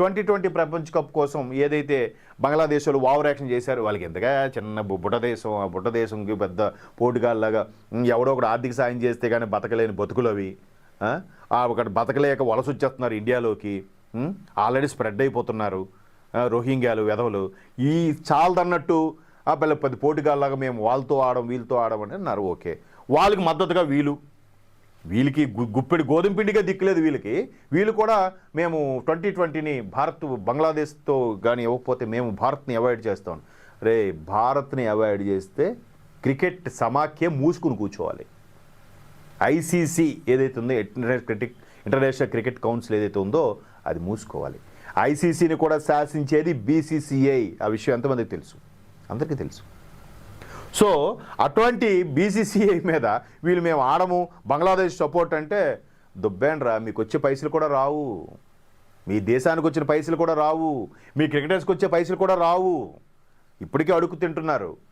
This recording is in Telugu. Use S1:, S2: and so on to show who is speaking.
S1: 2020 ప్రపంచ కప్ కోసం ఏదైతే బంగ్లాదేశ్లో ఓవర్ యాక్షన్ చేశారు, వాళ్ళకి ఎంతగా చిన్న బుట్ట దేశం, ఆ బుట్ట దేశంకి పెద్ద పోటుగాళ్ళలాగా ఎవడో ఒకటి ఆర్థిక సాయం చేస్తే కానీ బతకలేని బతుకులు అవి. ఒకటి బతకలేక వలస వచ్చేస్తున్నారు ఇండియాలోకి, ఆల్రెడీ స్ప్రెడ్ అయిపోతున్నారు రోహింగ్యాలు వెధవలు. ఈ చాలదన్నట్టు పెద్ద పోటుగాళ్ళలాగా మేము వాళ్ళతో ఆడం వీళ్ళతో ఆడం అంటే అన్నారు. ఓకే, వాళ్ళకి మద్దతుగా వీళ్ళకి గుప్పెడి గోధుమ పిండిగా దిక్కులేదు వీళ్ళు కూడా మేము 2020ని భారత్ బంగ్లాదేశ్తో కానీ ఇవ్వకపోతే మేము భారత్ని అవాయిడ్ చేస్తాం. రే, భారత్ని అవాయిడ్ చేస్తే క్రికెట్ సమాఖ్య మూసుకుని కూర్చోవాలి. ఐసీసీ ఏదైతే ఉందో, ఇంటర్నేషనల్ క్రికెట్ కౌన్సిల్ ఏదైతే ఉందో అది మూసుకోవాలి. ఐసీసీని కూడా శాసించేది బీసీసీఐ. ఆ విషయం ఎంతమందికి తెలుసు? అందరికీ తెలుసు. సో అటువంటి బీసీసీఐ మీద వీళ్ళు మేము ఆడము, బంగ్లాదేశ్ సపోర్ట్ అంటే దుబ్బేండ్రా, మీకు వచ్చే పైసలు కూడా రావు, మీ దేశానికి వచ్చిన పైసలు కూడా రావు, మీ క్రికెటర్స్కి వచ్చే పైసలు కూడా రావు. ఇప్పటికీ అడుగు తింటున్నారు.